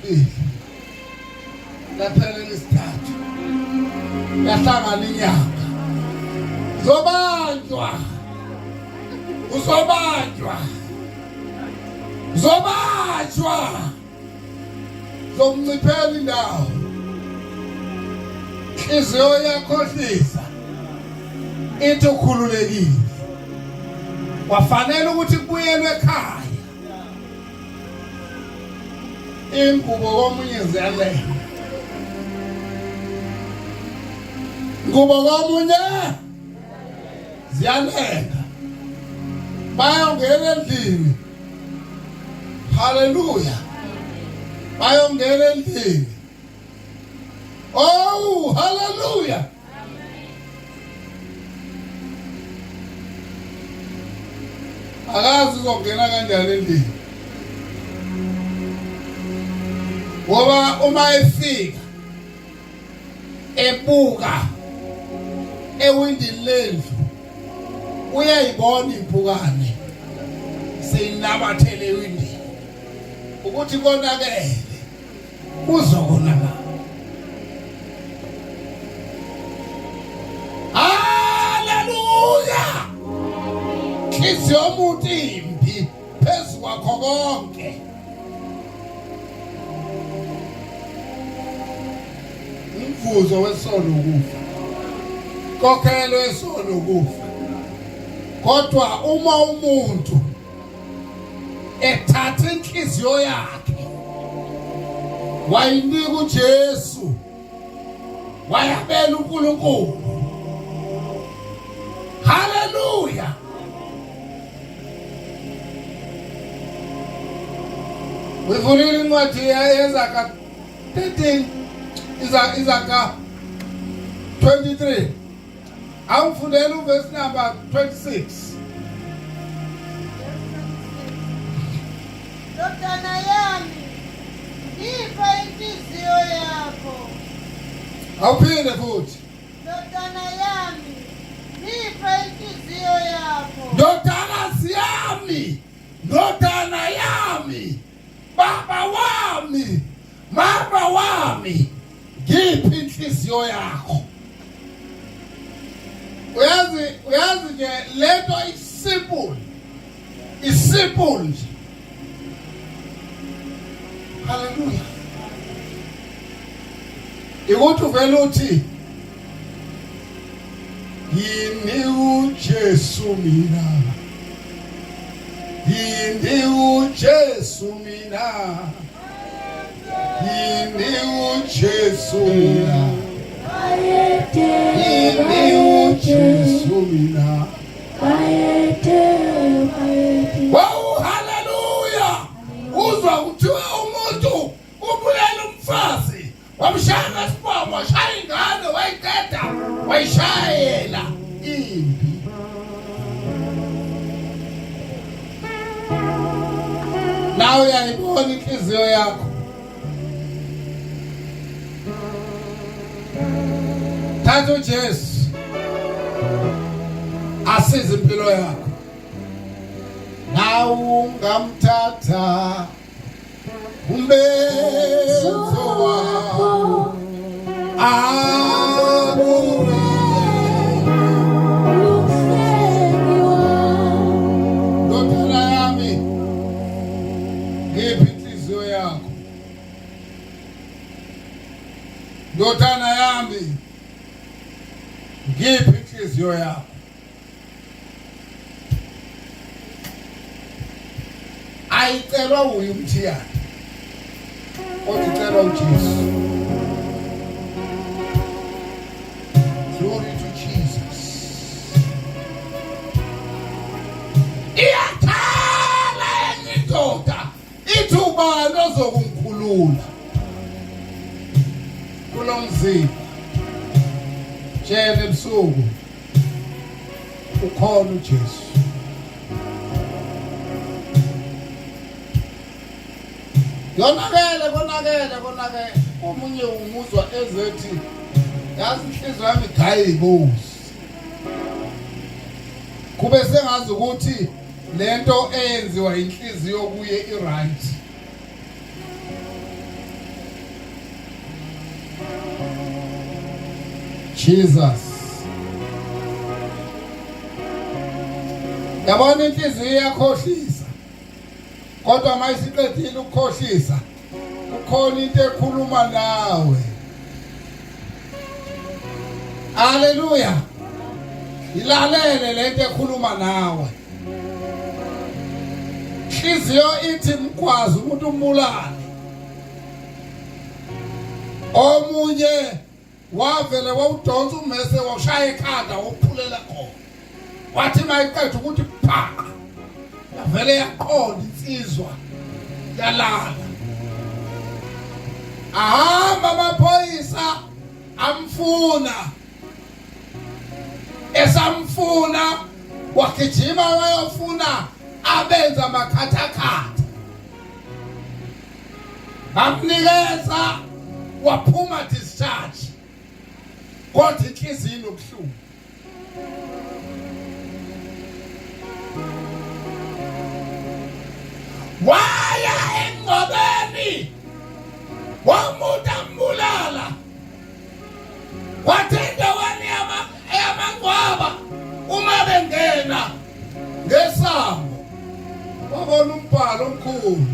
lesibili laphela lesithathu lahlangana inyanga zobanjwa zomnciphela indawo inhliziyo yakho hlisa into ukhululekile wafanele ukuthi kubuyelwe ekhaya ingubo komunye ziyalenga ingubo komunye ziyalenga bayongena endlini haleluya bayongena endlini oh haleluya akazi uzongena kanjani endlini ngoba uma efika ebuka ewindini lendlu uyayibona impukane seyinabathele ewindini ukuthi konakele uzokonakala. Haleluya! Inhliziyo yomuntu imbi phezu kwakho konke. Umvuzo wesono ukufa. Kokhelo wesono ukufa. Kodwa uma umuntu ethatha inhliziyo yakhe wayinika uJesu wayabela uNkulunkulu. Haleluya! Wivulile incwadi yeZakha 13 Izakha 23 awufundela uverse number 26. Ndodana yami ipha inhliziyo yakho. Awuphinde futhi. Ndodana yami ipha inhliziyo yakho. Ndodana yami baba wami mama wami ngiphi inhliziyo yakho. Uyazi nje lento isimple nje. Haleluya. Ikuthi uvela uthi yini uJesu mina. Yini uJesu mina. Yini uJesu mina. Yini uJesu mina. Wow, haleluya. Uzwa kuthiwa umuntu ubulela umfazi wamshaya ngesibhamu washaya ingane wayiqeda wayishayela impi. Nawe uyayibona inhliziyo yakho. Thatha uJesu asize impilo yakho. Nawe ungamthatha umbenzo wakho ndodana yami ngiphi inhliziyo yakho. Ndodana yami ngiphi inhliziyo yakho. Ayicelwa uye umthiyana oticelwa uJesu. Glory to Jesus. Iyathala indoda ithuba lozokumkhulula kulo mzimba. Tshele ebusuku ukhona uJesu. Konakele omunye umuzwa ezethi yazi inhliziyo yami gayibozi. Kube sengazi ukuthi lento eyenziwa inhliziyo kuye iright. Jesus. Yabona inhliziyo iyakhohlisa. Kodwa mayisiqedile ukukhohlisa, kukhona into ekhuluma nawe. Hallelujah. Ilalele lento ekhuluma nawe. Inhliziyo ithi mkwazi umuntu umbulali. Omunye wavele wawudonsa ummese washaya ekhanda wophulela khona. Wathi mayiqedwe ukuthi pha. Yavele yaqonda insizwa yalala. Ahamba amaphoyisa amfuna. Esamfuna wagijima wayofuna abenza makhathakhatha. Bamnikeza waphuma discharge. Kodwa inhliziyo inobuhlungu. Waya engcwabeni wamuta mbulala. Wathenda wani yamangcwaba uma bengena ngesango. Wabona umbhalo omkhulu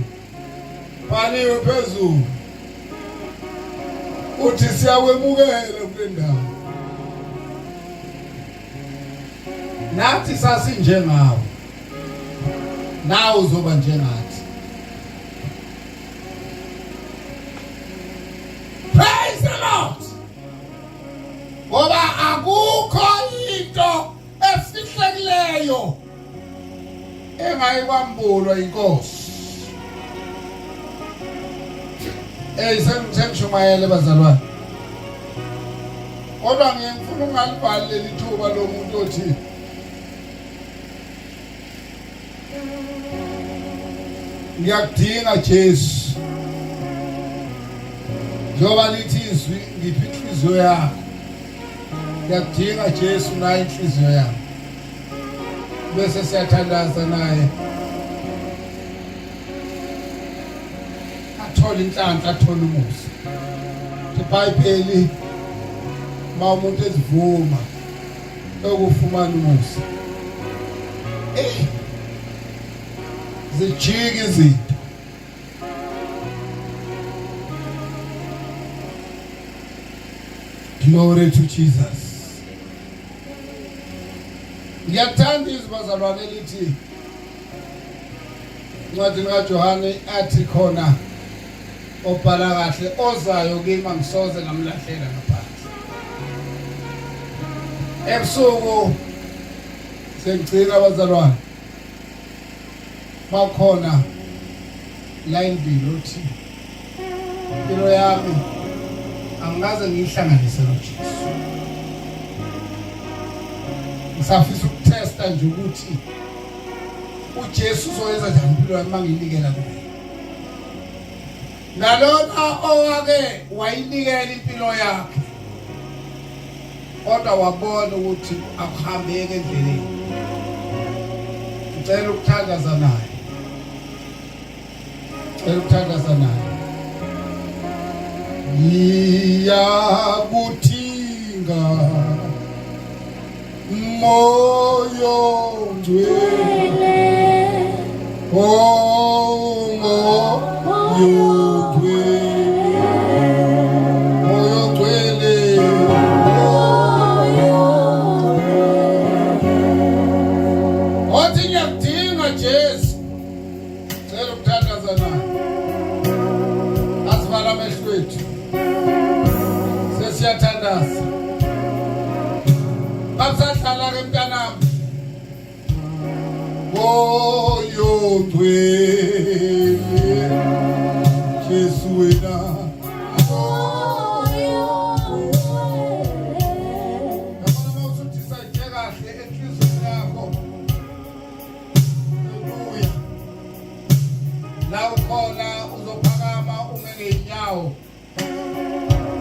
bhaliwe phezulu uthi siyawemukela kule ndawo. Nathi sasinjengawe, nawe uzoba njengathi. Praise the Lord. Ngoba akukho into efihlekileyo engayikwambulwa inkosi. Sengishumayele bazalwane. Kodwa ngifuna ungalibhali leli thuba lomuntu othi ngiyakudinga Jesu. Njoba lithi izwi ngiphi inhliziyo yakho. Ngiyakudinga Jesu nayo inhliziyo yakho. Bese siyathandaza naye. Athola inhlanhla, athola umusa. iBhayibheli umuntu ezivuma ukufumana umusa. Zijika izinto. Glory to Jesus. Ngiyathanda izwi bazalwane lithi incwadi kaJohane athi khona obhala kahle ozayo kimi ngisoze ngamlahlela ngaphansi. Ebusuku sengicina abazalwane bakhona la indilo uthi impilo yami angikaze ngihlanganise noJesu. Ngisafisa ukutesta nje ukuthi uJesu uzoyenza njani impilo yami mangiyinikela kuye. Ngalona owake wayinikela impilo yakhe, kodwa wabona ukuthi akuhambeke endleleni. Ngicela ukuthandaza naye. Ngicela ukuthandaza naye. Ngiyakudinga moyo ngcwele, oh moyo siyathandaza. Basahlala ke mntanami. Moyo ngcwele Jesu wena. Moyo ngcwele. Yabona mawusuthi sayithe kahle enhlizweni yakho. Haleluya. La ukhona uzophakama ume ngeenyawo.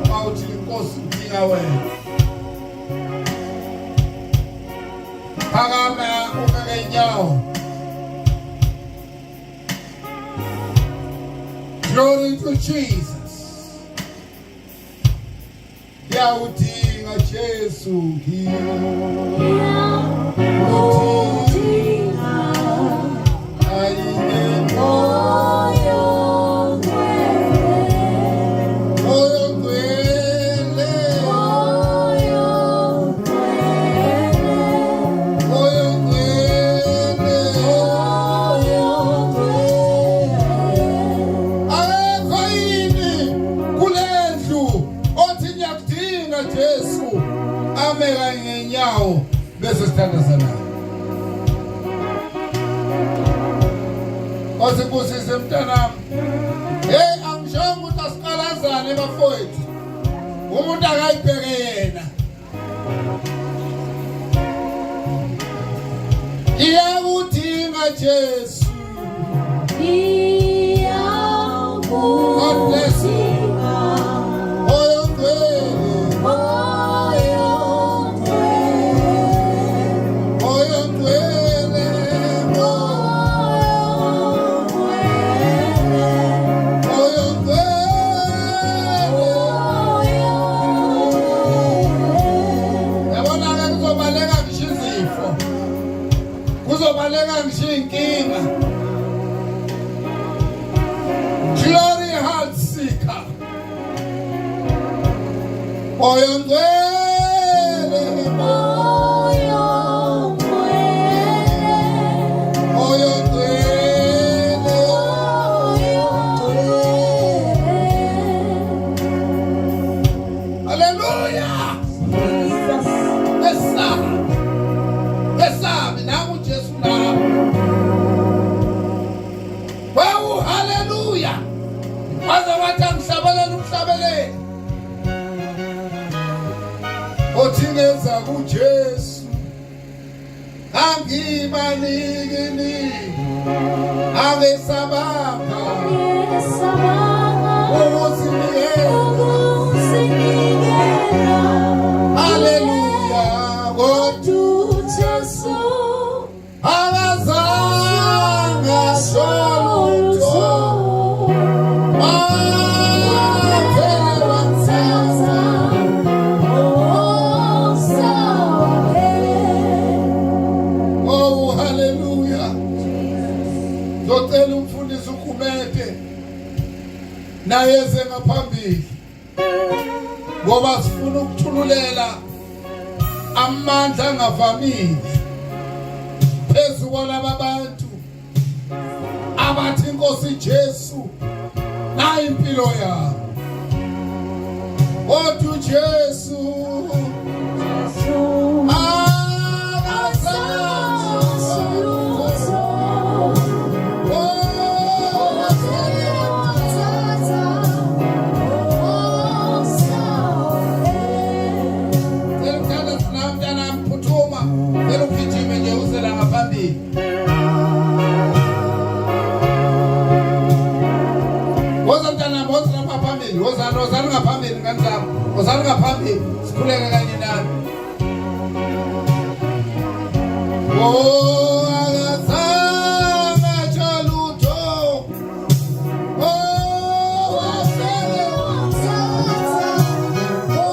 Mawuthi inkosi ngidinga wena. Phakama ume ngeenyawo. Glory to Jesus. ngiyawudinga Jesu Jesu ameka ngenyawo bese sithandazana. Osibusise mntanami. Hey angishongo ukuthi asiqalazane bafowethu. Umuntu akayibheke yena. Iyakudinga Jesu. God bless you. Kuzobaleka ngishinkinga. Glory heart seeker. Moyo ngcwele, moyo ngcwele, moyo ngcwele, moyo ngcwele. Hallelujah. Jesus. Besabe naku Jesu lapho. Wow, hallelujah. Waza wathi angihlabelela umhlabeleli. Othingeza kuJesu. Angibanikini. Angesabanga. Ukusinikela. Hallelujah. God Jesu. Akazange solutho. Oh, hallelujah. Zocela umfundisi ukhumete nayeze ngaphambili ngoba sifuna ukuthululela amandla angavamile phezu kwalaba bantu abathi inkosi Jesu nayi impilo yabo. Kodwa Jesu Wozani ngaphambili kanjalo. Wozani ngaphambili sikhuleke kanye nami. Oh akazange chalutho. Oh wasele wamthatha. Oh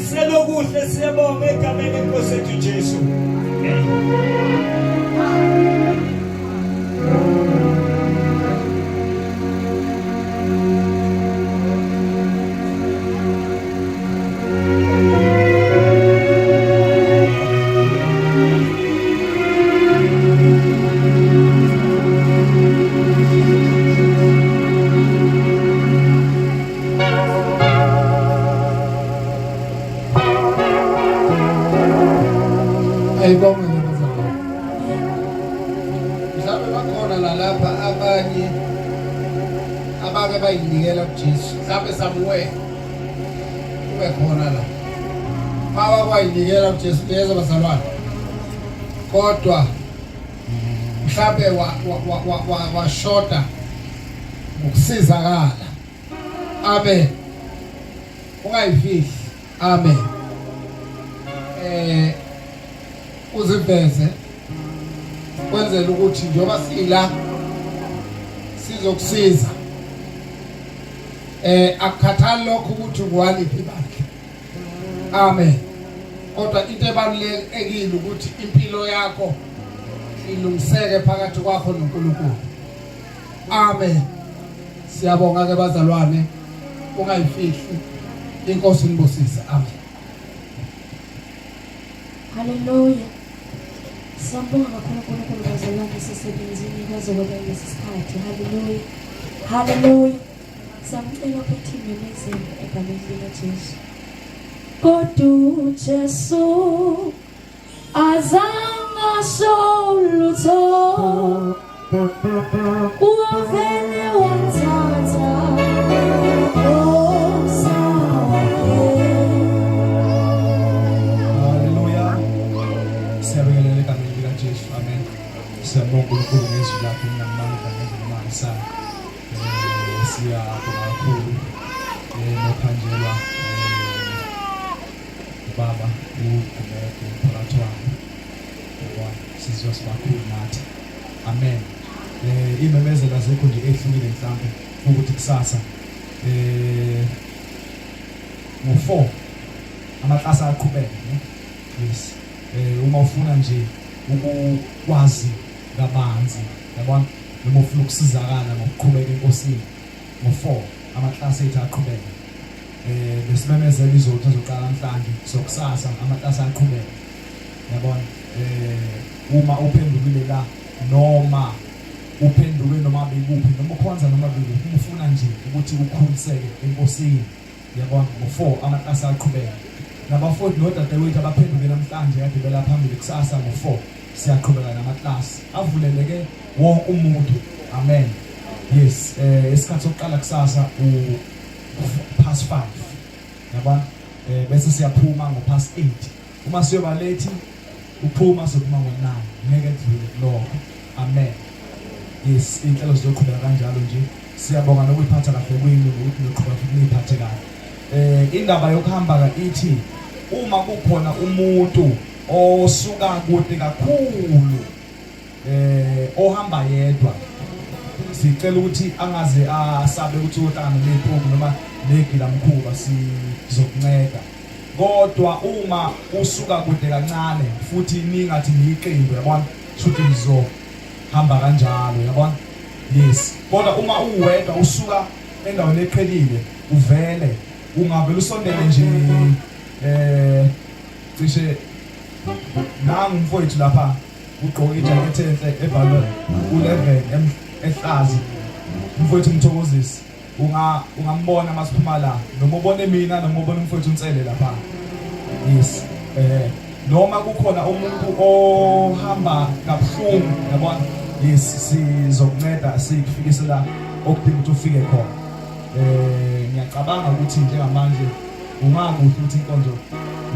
selokuhle siyabonga egameni lenkosi yethu Jesu. Ayibonge nabazalwane. Mhlawumbe bakhona lalapha abanye abake bayinikela kuJesu. Mhlawumbe samuwe kube khona la. Mawa kwayinikela kuJesu leza bazalwane. Kodwa mhlawumbe washota ukusizakala. Amen. Ungayifihli. Amen. Uziveze kwenzela ukuthi njoba sila sizokusiza akukhathali lokho ukuthi ukwaliphi bakhe. Amen. Kodwa into ebalulekile ukuthi impilo yakho ilungiseke phakathi kwakho noNkulunkulu. Amen. Siyabonga ke bazalwane, ungayifihli. Inkosi inibusise. Amen. Hallelujah. Siyabonga kakhulu uNkulunkulu bazalwane sisebenzini kwaze kwaba lesikhathi. Hallelujah. Hallelujah. Samcela ukuthi memezele egameni likaJesu. Kodwa uJesu azange solutho. Uvele wathatha siyabonga uNkulunkulu ngezwi lakho namandla ngemangisa siyabonga kakhulu nokhanjelwa baba uGumede phakathi wami ngoba sizwa sibakhulu nathi. Amen. Imemezelo azekho nje ehlukile mhlawumbe ukuthi kusasa ngo4 amaklasi aqhubeka. Yes. Uma ufuna nje ukwazi kabanzi yabona noma ufuna ukusizakala ngokuqhubeka enkosini ngo4 amaklasi ethu aqhubeka. Besimemezela izothu ezoqala namhlanje sokusasa amaklasi aqhubeka yabona. Uma uphendukile la noma uphenduke noma bekuphi noma ukhonza noma bekuphi ufuna nje ukuthi ukhuliseke enkosini yabona ngo4 amaklasi aqhubeka. Nabafowethu nodadewethu abaphenduke namhlanje kade bela phambili kusasa ngo4 siyaqhubeka namaklasi avuleleke wonke umuntu. Amen. Yes, isikhathi sokuqala kusasa past 5 yabona, bese siyaphuma ngo past 8. Uma siyoba late uphuma sokuba ngo9 ngeke kudlule lokho. Amen. Yes, inhlelo zizoqhubeka kanjalo nje. Siyabonga nokuyiphatha kahle kwini ukuthi niqhubeka futhi niyiphathe kahle. Indaba yokuhamba ithi uma kukhona umuntu osuka kude kakhulu ohamba yedwa, sicela ukuthi angaze asabe ukuthi uhlangana nephungu noma negila mkhuba sizokunceda. Kodwa uma usuka kude kancane futhi ningathi niyiqembu yabona futhi nizohamba kanjalo yabona. Yes, kodwa uma uwedwa usuka endaweni eqhelile uvele ungavela usondele nje cishe nangu mfowethu lapha ugqoke ijacket enhle ebhalwe u11 ehlazi. Mfowethu Mthokozisi ungambona masiphuma la noma ubone mina noma ubone mfowethu uNtsele lapha. Yes, noma kukhona umuntu ohamba kabuhlungu yabona. Yes, sizokunceda sikufikise la okudinga ukuthi ufike khona. Ngiyacabanga ukuthi njengamanje ungakuhle ukuthi inkonzo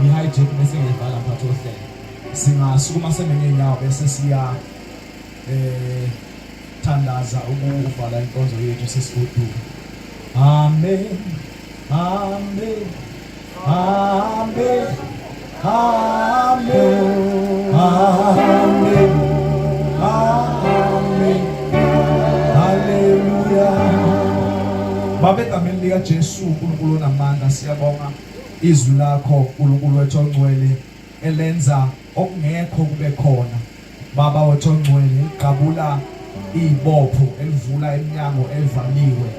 ni hijack bese ngivala phakathi ohlelo. Singasukuma senenyawo bese siya thandaza ukuvala inkonzo yethu sesigodula. Amen. Amen. Amen. Amen. Amen. Amen. Hallelujah. Baba egameni likaJesu uNkulunkulu onamandla siyabonga izwi lakho uNkulunkulu wethu ongcwele elenza okungekho kube khona. Baba wethu ongcwele iqabula ibopho elivula eminyango evaliwe.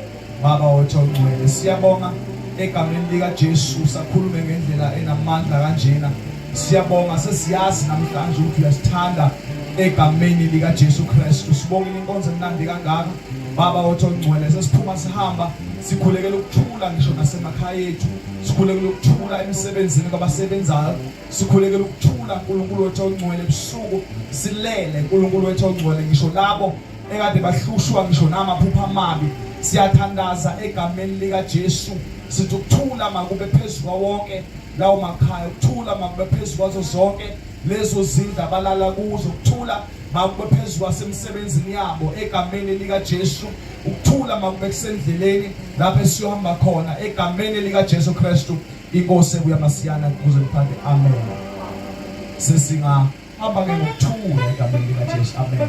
Baba wethu ongcwele siyabonga egameni lika Jesu sakhulume ngendlela enamandla kanjena. Siyabonga sesiyazi namhlanje ukuthi uyasithanda egameni lika Jesu Kristu. Sibonga inkonzo emnandi kangaka. Baba wethu ongcwele sesiphuma sihamba sikhulekela ukuthula ngisho nasemakhaya ethu. Sikhulekela ukuthula emsebenzini kwabasebenzayo. Sikhulekela ukuthula uNkulunkulu wethu ongcwele ebusuku silele uNkulunkulu wethu ongcwele ngisho labo ekade bahlushwa ngisho namaphupha amabi. Siyathandaza egameni lika Jesu sithi ukuthula makube phezulu wonke lawo makhaya, ukuthula makube phezulu kwazo zonke lezo zindlu abalala kuzo, ukuthula makube phezulu kwasemsebenzini yabo egameni lika Jesu, ukuthula makube kusendleleni lapho siyohamba khona egameni lika Jesu Kristu. Inkosi ebuyamasiyana kuze kuphande amen. Sesingahamba ke ngokuthula egameni lika Jesu amen.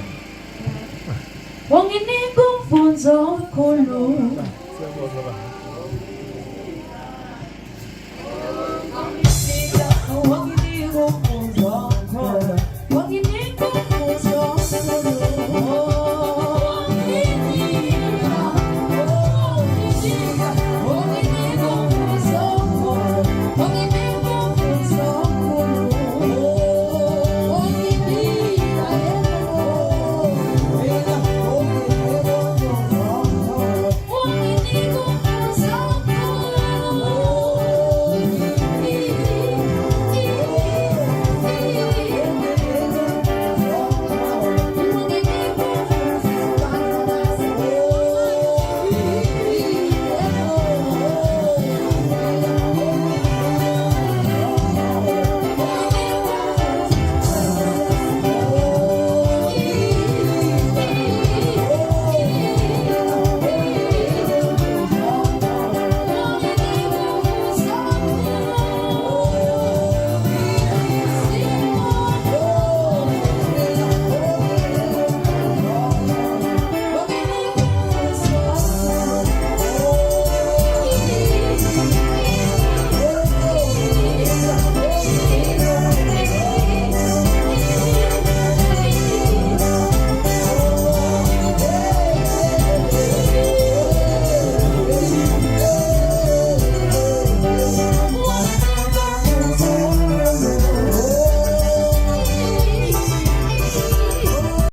Wanginika umfunzo omkhulu